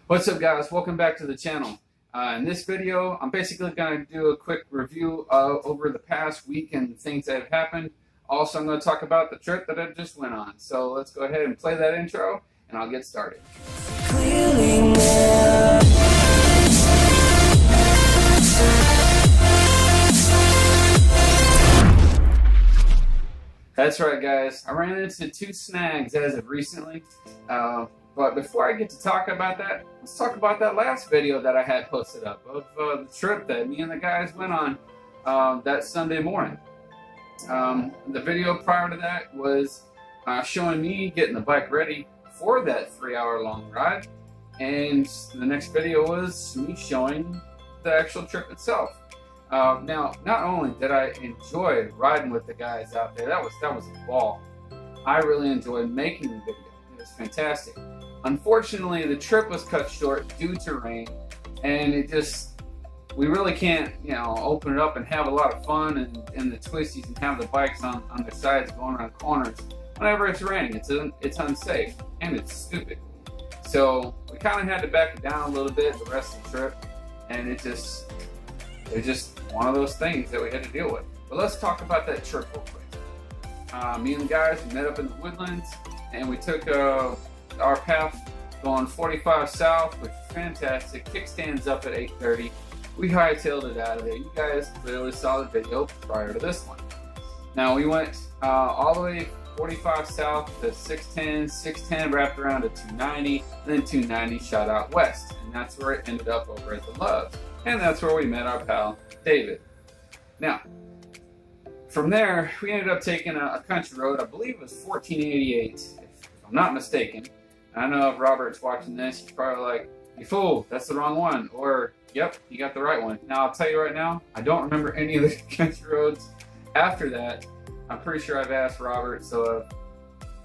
What's up, guys? Welcome back to the channel. In this video, I'm basically going to do a quick review over the past week and things that have happened. Also, I'm going to talk about the trip that I just went on. So let's go ahead and play that intro, and I'll get started. That's right, guys. I ran into 2 snags as of recently. But before I get to talk about that, let's talk about that last video that I had posted up of the trip that me and the guys went on that Sunday morning. The video prior to that was showing me getting the bike ready for that 3-hour long ride. And the next video was me showing the actual trip itself. Now, not only did I enjoy riding with the guys out there, that was a ball. I really enjoyed making the video. It was fantastic. Unfortunately, the trip was cut short due to rain, and we really can't, open it up and have a lot of fun and the twisties and have the bikes on the sides going around corners whenever it's raining. It's unsafe and it's stupid. So we kind of had to back it down a little bit the rest of the trip, and it was just one of those things that we had to deal with. But let's talk about that trip real quick. Me and the guys met up in the Woodlands, and we took our path going 45 south, which is fantastic. Kickstands up at 8:30. We hightailed it out of there. You guys clearly saw the video prior to this one. Now we went all the way 45 south to 610. 610 wrapped around to 290, and then 290 shot out west, and that's where it ended up over at the Loves. And that's where we met our pal, David. Now, from there, we ended up taking a country road. I believe it was 1488, if I'm not mistaken. I know if Robert's watching this, he's probably like, you fool, that's the wrong one. Or, yep, you got the right one. Now, I'll tell you right now, I don't remember any of the country roads after that. I'm pretty sure I've asked Robert, so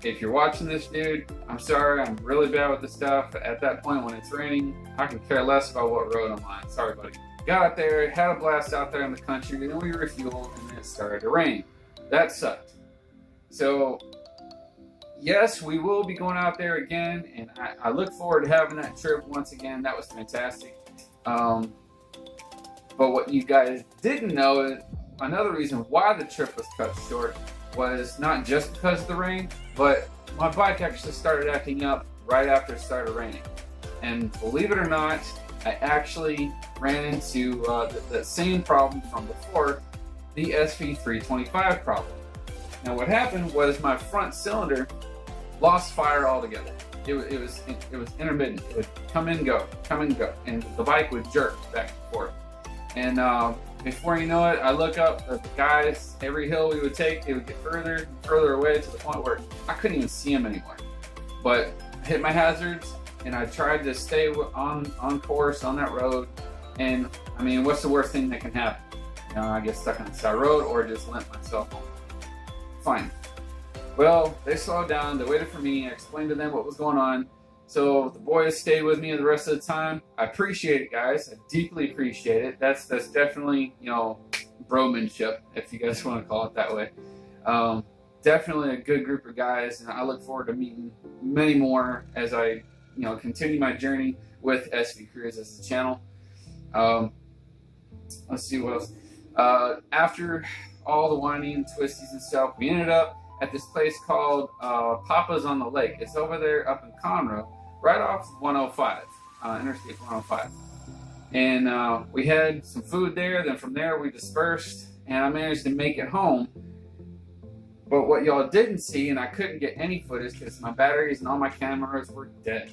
if you're watching this, dude, I'm sorry, I'm really bad with this stuff. At that point, when it's raining, I can care less about what road I'm on. Sorry, buddy. Got out there, had a blast out there in the country, then we refueled, and then it started to rain. That sucked. So, yes, we will be going out there again, and I look forward to having that trip once again. That was fantastic. But what you guys didn't know is another reason why the trip was cut short was not just because of the rain, but my bike actually started acting up right after it started raining. And believe it or not, I actually ran into the same problem from before, the SV325 problem. Now what happened was my front cylinder lost fire altogether. It was intermittent. It would come and go, and the bike would jerk back and forth. And before you know it, I look up at the guys. Every hill we would take, they would get further and further away to the point where I couldn't even see them anymore. But I hit my hazards, and I tried to stay on course on that road. And I mean, what's the worst thing that can happen? I get stuck on the side road or just limp myself home. Fine. Well, they slowed down. They waited for me. I explained to them what was going on. So the boys stayed with me the rest of the time. I appreciate it, guys. I deeply appreciate it. That's definitely, bromanship, if you guys want to call it that way. Definitely a good group of guys, and I look forward to meeting many more as I, continue my journey with SV Cruise as the channel. Let's see what else. After all the winding and twisties and stuff, we ended up at this place called Papa's on the Lake. It's over there up in Conroe, right off 105, Interstate 105. And we had some food there. Then from there we dispersed, and I managed to make it home. But what y'all didn't see, and I couldn't get any footage because my batteries and all my cameras were dead,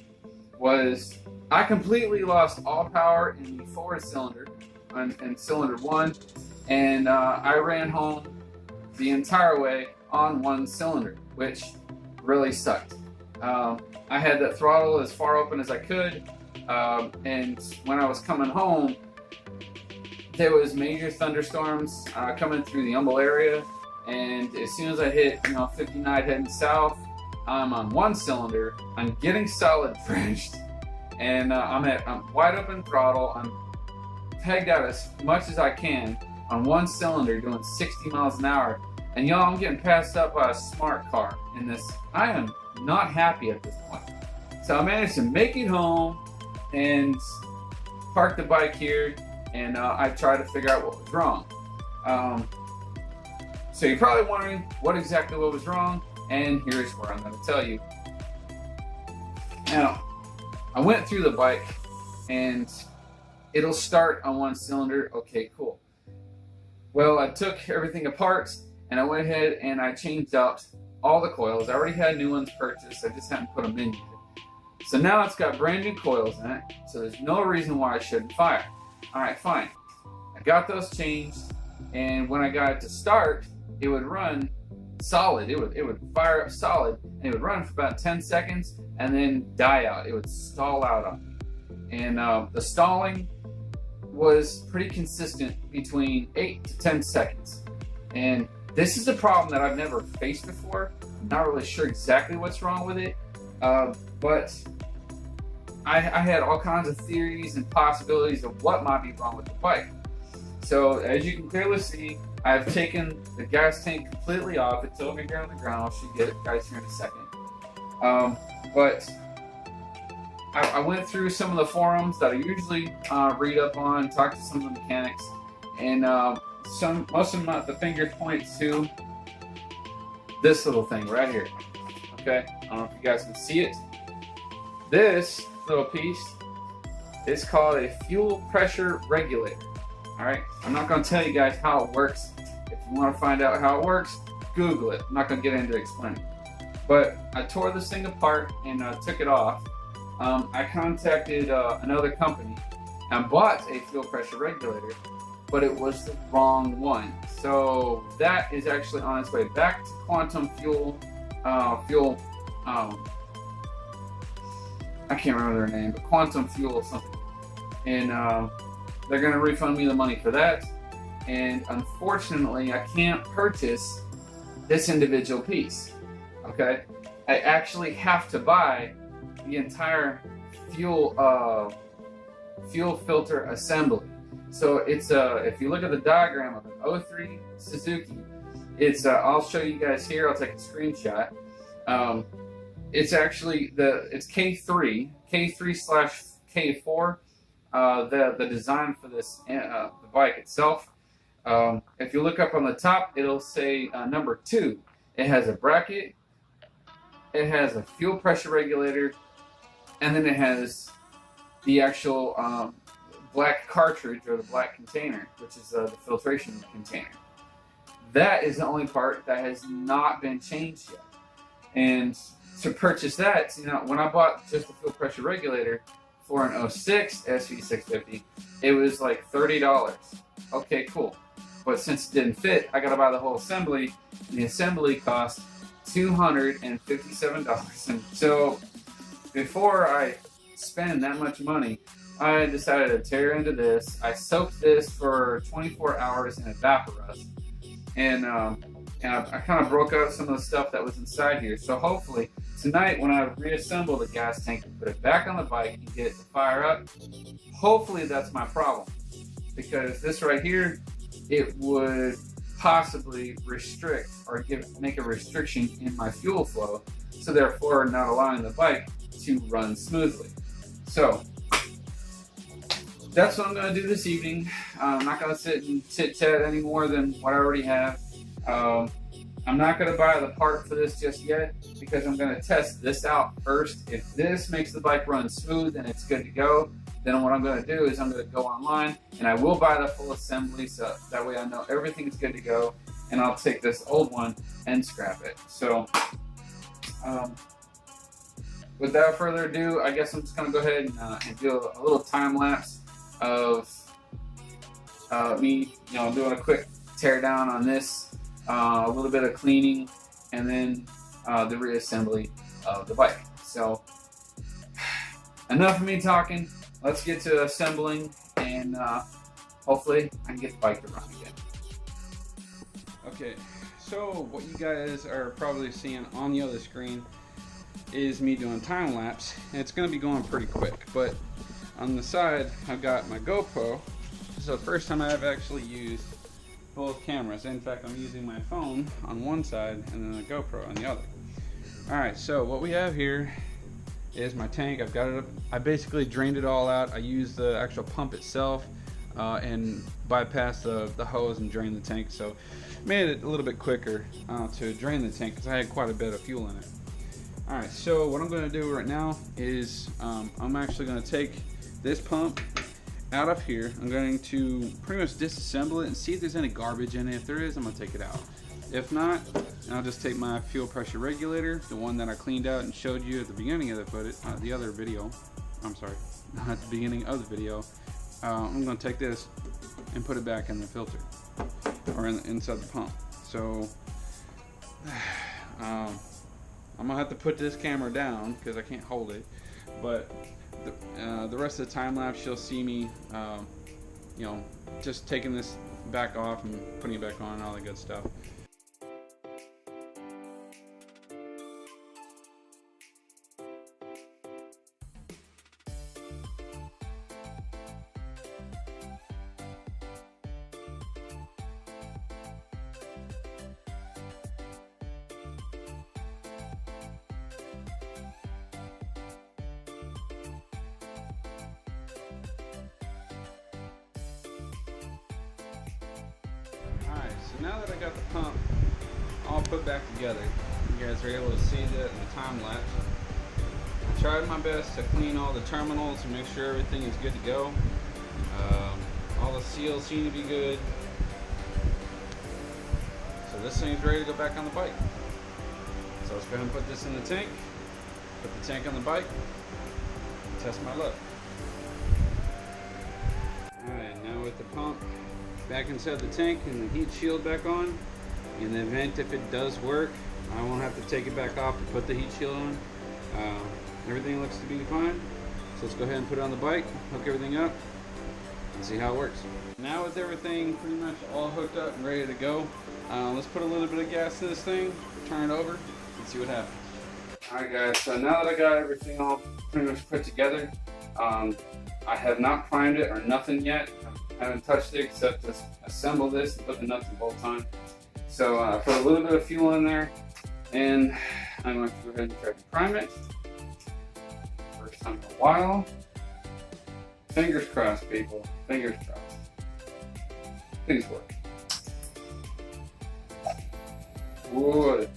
was I completely lost all power in the forward cylinder, in cylinder 1, and I ran home the entire way on one cylinder, which really sucked. I had that throttle as far open as I could, and when I was coming home, there was major thunderstorms coming through the Humble area, and as soon as I hit 59 heading south, I'm on one cylinder, I'm getting solid drenched, and I'm wide open throttle, I'm pegged out as much as I can on one cylinder doing 60 miles an hour. And y'all, I'm getting passed up by a smart car in this. I am not happy at this point. So I managed to make it home, and parked the bike here, and I tried to figure out what was wrong. So you're probably wondering what was wrong, and here's where I'm going to tell you. Now, I went through the bike, and it'll start on one cylinder. Okay, cool. Well, I took everything apart, and I went ahead and I changed out all the coils. I already had new ones purchased. I just hadn't put them in yet. So now it's got brand new coils in it, so there's no reason why I shouldn't fire. All right, fine. I got those changed, and when I got it to start, it would run solid. It would fire up solid, and it would run for about 10 seconds and then die out. It would stall out on me. And the stalling was pretty consistent between 8 to 10 seconds. And this is a problem that I've never faced before. I'm not really sure exactly what's wrong with it, but I had all kinds of theories and possibilities of what might be wrong with the bike. So as you can clearly see, I've taken the gas tank completely off. It's over here on the ground. I'll show you guys here in a second. But I went through some of the forums that I usually read up on, talk to some of the mechanics, and most of the fingers point to this little thing right here. Okay, I don't know if you guys can see it. This little piece is called a fuel pressure regulator. All right, I'm not going to tell you guys how it works. If you want to find out how it works, Google it. I'm not going to get into explaining. But I tore this thing apart and took it off. I contacted another company and bought a fuel pressure regulator, but it was the wrong one. So that is actually on its way back to Quantum Fuel. I can't remember their name, but Quantum Fuel or something. And they're going to refund me the money for that. And unfortunately, I can't purchase this individual piece. Okay, I actually have to buy the entire fuel filter assembly. So it's if you look at the diagram of an 03 Suzuki, it's I'll show you guys here. I'll take a screenshot. It's actually it's K3/K4. The design for this the bike itself. If you look up on the top, it'll say number 2. It has a bracket. It has a fuel pressure regulator, and then it has the actual black cartridge or the black container, which is the filtration container. That is the only part that has not been changed yet. And to purchase that, you know, when I bought just the fuel pressure regulator for an 06 SV650, it was like $30. Okay, cool. But since it didn't fit, I got to buy the whole assembly. And the assembly cost $257. And so before I spend that much money, I decided to tear into this. I soaked this for 24 hours in Evaporust, and I kind of broke out some of the stuff that was inside here. So hopefully tonight, when I reassemble the gas tank and put it back on the bike and get it to fire up, hopefully that's my problem, because this right here, it would possibly restrict or make a restriction in my fuel flow, so therefore not allowing the bike to run smoothly. So that's what I'm going to do this evening. I'm not going to sit and chit-chat any more than what I already have. I'm not going to buy the part for this just yet, because I'm going to test this out first. If this makes the bike run smooth and it's good to go, then what I'm going to do is I'm going to go online and I will buy the full assembly, so that way I know everything is good to go, and I'll take this old one and scrap it. So without further ado, I guess I'm just going to go ahead and do a little time lapse of me, doing a quick tear down on this, a little bit of cleaning, and then the reassembly of the bike. So enough of me talking. Let's get to assembling, and hopefully I can get the bike to run again. Okay, so what you guys are probably seeing on the other screen is me doing time lapse, and it's going to be going pretty quick. But on the side, I've got my GoPro. This is the first time I've actually used both cameras. In fact, I'm using my phone on one side and then the GoPro on the other. Alright, so what we have here is my tank. I've got it up. I basically drained it all out. I used the actual pump itself and bypassed the hose and drained the tank. So made it a little bit quicker to drain the tank because I had quite a bit of fuel in it. Alright, so what I'm going to do right now is I'm actually going to take this pump out of here. I'm going to pretty much disassemble it and see if there's any garbage in it. If there is, I'm going to take it out. If not, I'll just take my fuel pressure regulator, the one that I cleaned out and showed you at the beginning of the footage, the other video. I'm sorry, at the beginning of the video. I'm going to take this and put it back in the filter or inside the pump. So I'm gonna have to put this camera down because I can't hold it, but the rest of the time lapse you'll see me you know, just taking this back off and putting it back on and all that good stuff. Alright, so now that I got the pump all put back together, you guys are able to see that in the time lapse. I tried my best to clean all the terminals and make sure everything is good to go. All the seals seem to be good. So this thing's ready to go back on the bike. So let's go ahead and put this in the tank, put the tank on the bike, and test my luck. Alright, now with the pump back inside the tank and the heat shield back on, in the event if it does work, I won't have to take it back off to put the heat shield on. Everything looks to be fine, so let's go ahead and put it on the bike, hook everything up, and see how it works. Now with everything pretty much all hooked up and ready to go, let's put a little bit of gas in this thing, turn it over, and see what happens. Alright guys, so now that I got everything all pretty much put together, I have not primed it or nothing yet. I haven't touched it except to assemble this and put the nuts and bolts on. So I put a little bit of fuel in there, and I'm going to go ahead and try to prime it. First time in a while. Fingers crossed, people. Fingers crossed. Please work. Wood.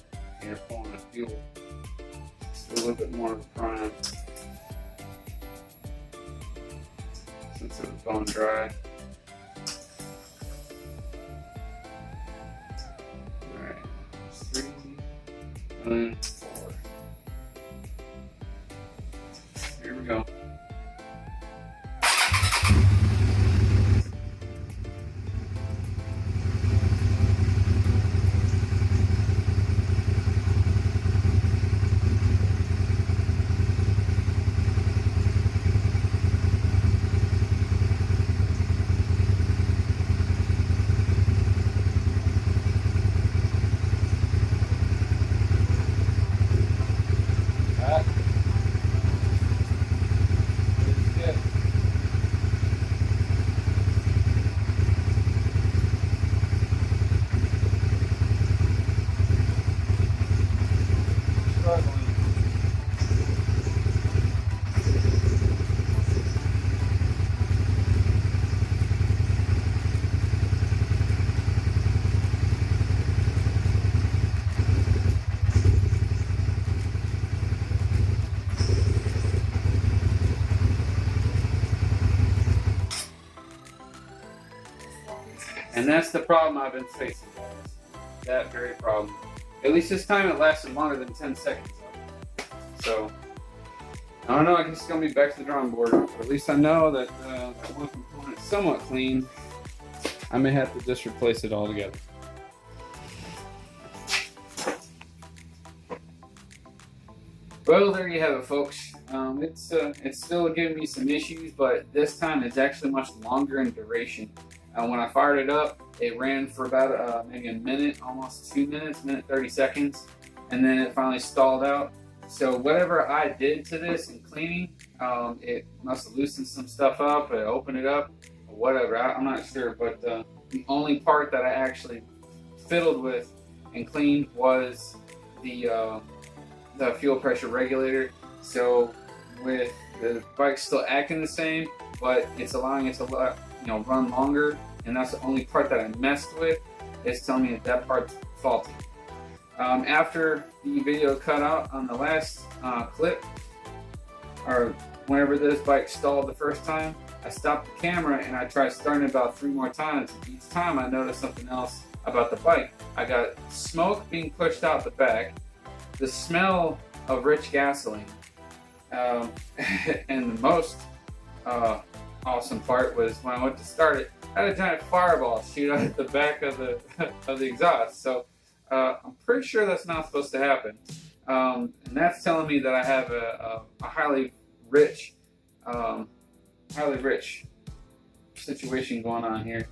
You're pulling the fuel. Just a little bit more of a prime. Since it was going dry. Alright. 3 and 4. Here we go. And that's the problem I've been facing, guys. That very problem. At least this time it lasted longer than 10 seconds. So, I don't know, I guess it's going to be back to the drawing board. But at least I know that that one component is somewhat clean. I may have to just replace it altogether. Well, there you have it, folks. It's still giving me some issues, but this time it's actually much longer in duration. When I fired it up, it ran for about maybe a minute, almost 2 minutes, minute 30 seconds, and then it finally stalled out. So whatever I did to this in cleaning, it must have loosened some stuff up, it opened it up, or whatever. I'm not sure, but the only part that I actually fiddled with and cleaned was the fuel pressure regulator. So with the bike still acting the same, but it's allowing it to run longer, and that's the only part that I messed with. It's telling me that part's faulty. After the video cut out on the last clip, or whenever this bike stalled the first time, I stopped the camera and I tried starting it about 3 more times. Each time I noticed something else about the bike. I got smoke being pushed out the back, the smell of rich gasoline, and the most awesome part was when I went to start it, I had a giant fireball shoot out at the back of the exhaust. So I'm pretty sure that's not supposed to happen, and that's telling me that I have a highly rich situation going on here,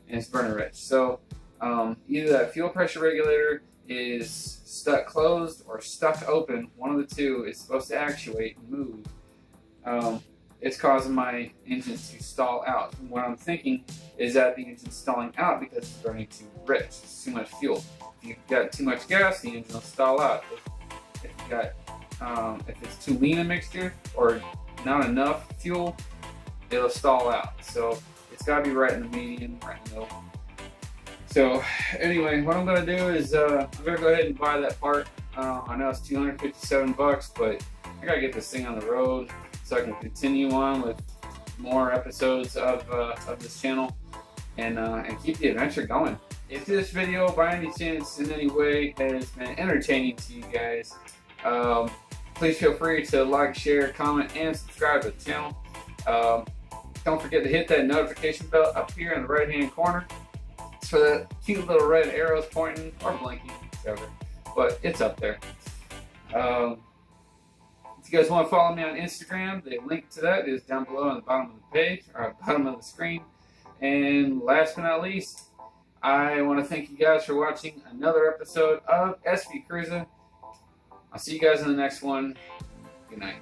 and it's burner rich. So either that fuel pressure regulator is stuck closed or stuck open. One of the two is supposed to actuate and move. It's causing my engine to stall out. And what I'm thinking is that the engine's stalling out because it's burning too rich. It's too much fuel. If you've got too much gas, the engine will stall out. If it's too lean a mixture or not enough fuel, it'll stall out. So it's got to be right in the median, right in the middle. So anyway, what I'm going to do is I'm going to go ahead and buy that part. I know it's $257, but I got to get this thing on the road so I can continue on with more episodes of this channel and keep the adventure going. If this video by any chance in any way has been entertaining to you guys, please feel free to like, share, comment, and subscribe to the channel. Don't forget to hit that notification bell up here in the right hand corner. It's for the cute little red arrows pointing or blinking, whatever, but it's up there. If you guys want to follow me on Instagram, the link to that is down below on the bottom of the page, or bottom of the screen. And last but not least, I want to thank you guys for watching another episode of SV Cruiser. I'll see you guys in the next one. Good night.